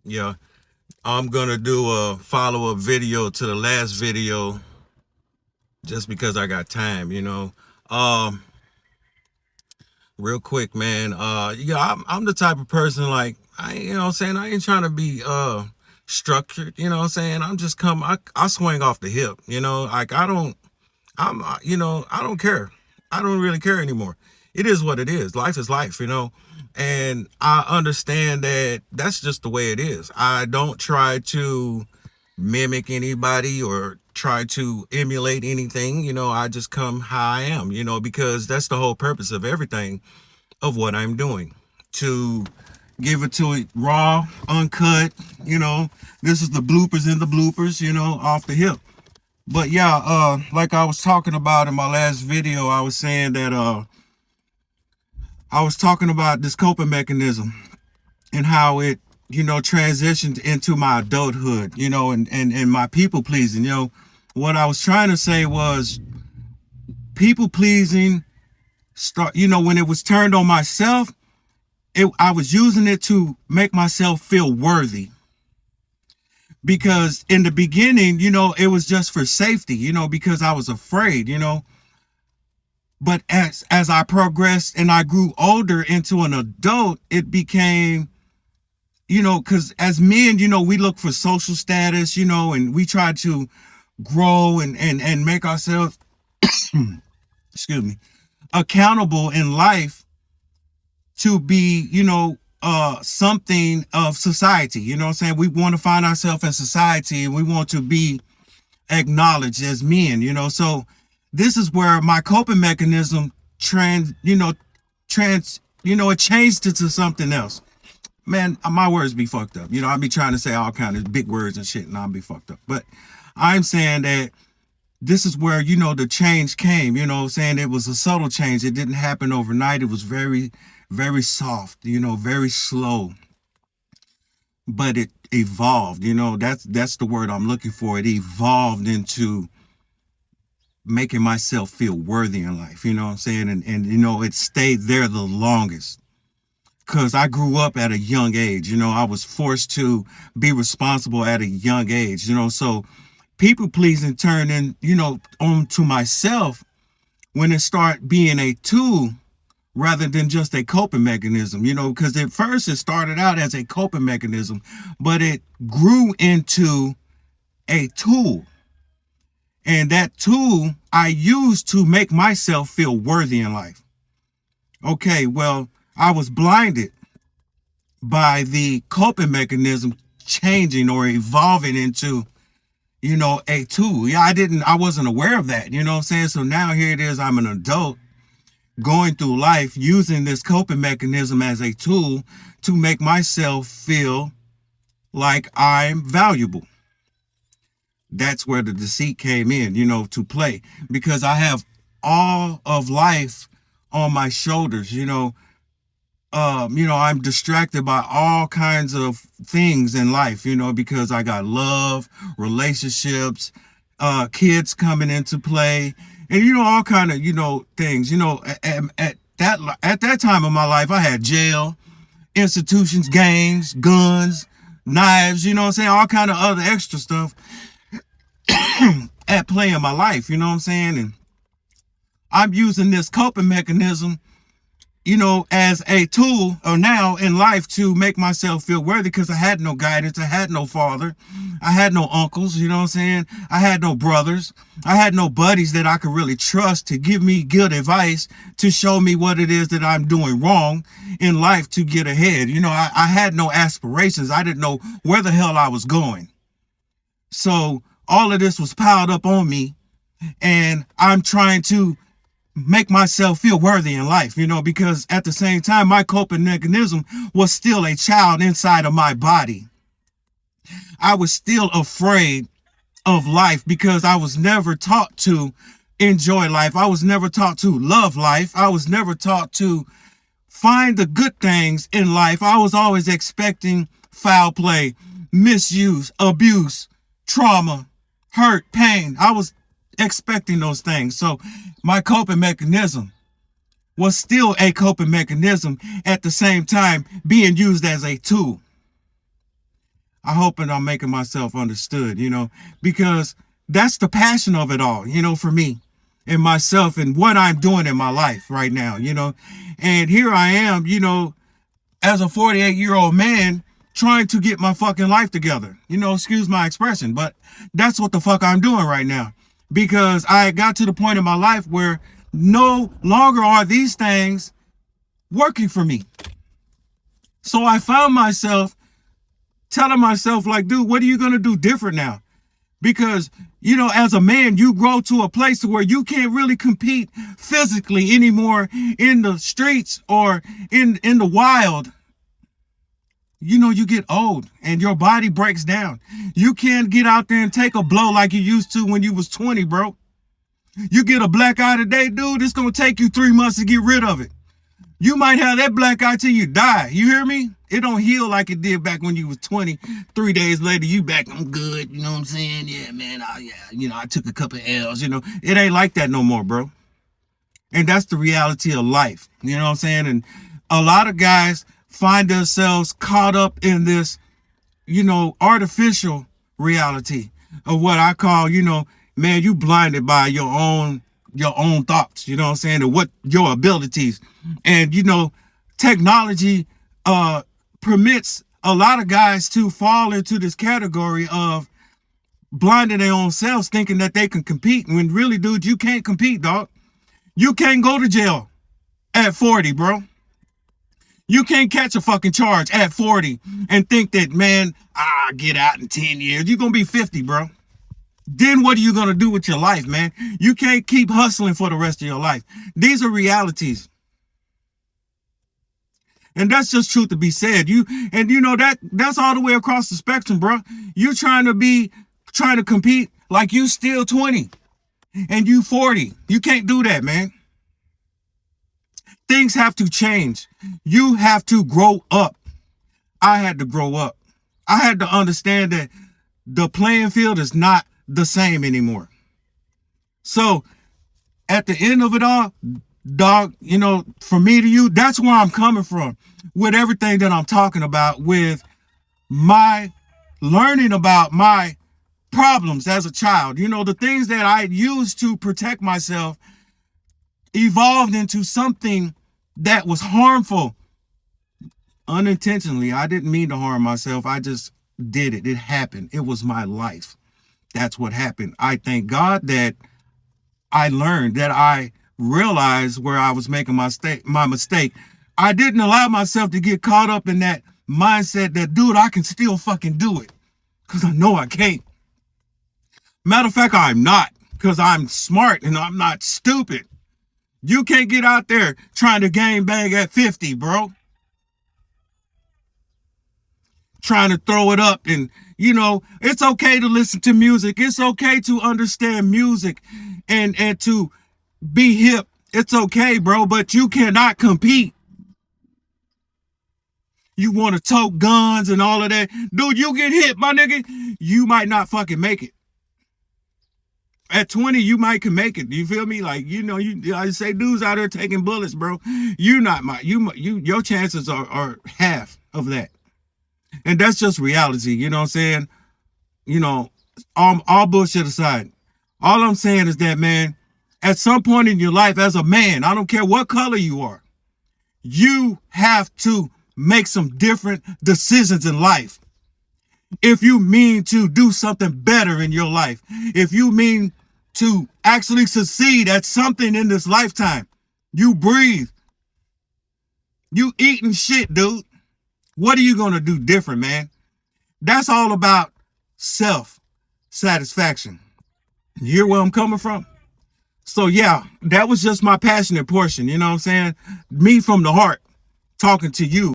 Yeah, I'm gonna do a follow-up video to the last video just because I got time. Um, Real quick, man. Yeah, I'm the type of person like what I'm saying, I ain't trying to be structured, what I'm saying? I'm just I swing off the hip, like I don't care. I don't really care anymore. It is what it is. Life is life. And I understand that that's just the way it is. I don't try to mimic anybody or try to emulate anything. I just come how I am, because that's the whole purpose of everything of what I'm doing. To give it to it raw, uncut, this is the bloopers in the bloopers, off the hip. But yeah, like I was talking about in my last video, I was saying that I was talking about this coping mechanism and how it, transitioned into my adulthood, and my people pleasing. What I was trying to say was people pleasing start, when it was turned on myself, I was using it to make myself feel worthy. Because in the beginning, it was just for safety, because I was afraid. But as I progressed and I grew older into an adult, it became, because as men, we look for social status, and we try to grow and make ourselves, excuse me, accountable in life to be, something of society. You know what I'm saying? We want to find ourselves in society and we want to be acknowledged as men, so this is where my coping mechanism it changed it to something else. Man, my words be fucked up. I be trying to say all kind of big words and shit and I'll be fucked up. But I'm saying that this is where, the change came, saying it was a subtle change. It didn't happen overnight. It was very, very soft, very slow. But it evolved, that's the word I'm looking for. It evolved into making myself feel worthy in life, you know what I'm saying? And it stayed there the longest. Because I grew up at a young age, I was forced to be responsible at a young age, so people pleasing turned in, onto myself when it started being a tool rather than just a coping mechanism, because at first it started out as a coping mechanism, but it grew into a tool. And that tool I used to make myself feel worthy in life. Okay, well, I was blinded by the coping mechanism changing or evolving into, a tool. Yeah, I wasn't aware of that, what I'm saying? So now here it is, I'm an adult going through life using this coping mechanism as a tool to make myself feel like I'm valuable. That's where the deceit came in, to play, because I have all of life on my shoulders, I'm distracted by all kinds of things in life, because I got love, relationships, kids coming into play, and all kind of, things, at that time of my life, I had jail, institutions, gangs, guns, knives, what I'm saying, all kind of other extra stuff at play in my life, what I'm saying? And I'm using this coping mechanism, as a tool or now in life to make myself feel worthy, because I had no guidance. I had no father. I had no uncles, what I'm saying? I had no brothers. I had no buddies that I could really trust to give me good advice, to show me what it is that I'm doing wrong in life to get ahead. I had no aspirations. I didn't know where the hell I was going. So all of this was piled up on me, and I'm trying to make myself feel worthy in life, because at the same time, my coping mechanism was still a child inside of my body. I was still afraid of life because I was never taught to enjoy life. I was never taught to love life. I was never taught to find the good things in life. I was always expecting foul play, misuse, abuse, trauma, hurt, pain. I was expecting those things. So my coping mechanism was still a coping mechanism, at the same time being used as a tool. I hope and I'm making myself understood, because that's the passion of it all, for me and myself and what I'm doing in my life right now, and here I am, as a 48-year-old man trying to get my fucking life together, excuse my expression, but that's what the fuck I'm doing right now, because I got to the point in my life where no longer are these things working for me. So I found myself telling myself, like, dude, what are you going to do different now? Because, as a man, you grow to a place where you can't really compete physically anymore in the streets or in the wild. You get old and your body breaks down. You can't get out there and take a blow like you used to when you was 20, bro. You get a black eye today, dude, it's going to take you 3 months to get rid of it. You might have that black eye till you die. You hear me? It don't heal like it did back when you was 20. 3 days later, you back, I'm good. You know what I'm saying? Yeah, man. I took a couple of L's. It ain't like that no more, bro. And that's the reality of life. You know what I'm saying? And a lot of guys find themselves caught up in this, artificial reality of what I call, man, you blinded by your own thoughts, you know what I'm saying, and what your abilities. And technology permits a lot of guys to fall into this category of blinding their own selves, thinking that they can compete, when really, dude, you can't compete, dog. You can't go to jail at 40, bro. You can't catch a fucking charge at 40 and think that, man, get out in 10 years. You're gonna be 50, bro. Then what are you going to do with your life, man? You can't keep hustling for the rest of your life. These are realities. And that's just truth to be said. That's all the way across the spectrum, bro. You're trying to compete like you still 20 and you 40. You can't do that, man. Things have to change. You have to grow up. I had to grow up. I had to understand that the playing field is not the same anymore. So at the end of it all, dog, from me to you, that's where I'm coming from with everything that I'm talking about, with my learning about my problems as a child. The things that I used to protect myself evolved into something that was harmful unintentionally. I didn't mean to harm myself. I just did it. It happened. It was my life. That's what happened. I thank God that I learned, that I realized where I was making my mistake. I didn't allow myself to get caught up in that mindset that, dude, I can still fucking do it, because I know I can't. Matter of fact, I'm not, because I'm smart and I'm not stupid. You can't get out there trying to gang bang at 50, bro. Trying to throw it up, and it's okay to listen to music. It's okay to understand music and to be hip. It's okay, bro, but you cannot compete. You want to tote guns and all of that. Dude, you get hit, my nigga, you might not fucking make it. At 20, you might can make it. You feel me? Like, I say dudes out there taking bullets, bro. Your chances are half of that. And that's just reality, you know what I'm saying? All bullshit aside, all I'm saying is that, man, at some point in your life, as a man, I don't care what color you are, you have to make some different decisions in life. If you mean to do something better in your life, if you mean to actually succeed at something in this lifetime, you breathe, you eating shit, dude. What are you going to do different, man? That's all about self-satisfaction. You hear where I'm coming from? So, yeah, that was just my passionate portion. You know what I'm saying? Me from the heart talking to you.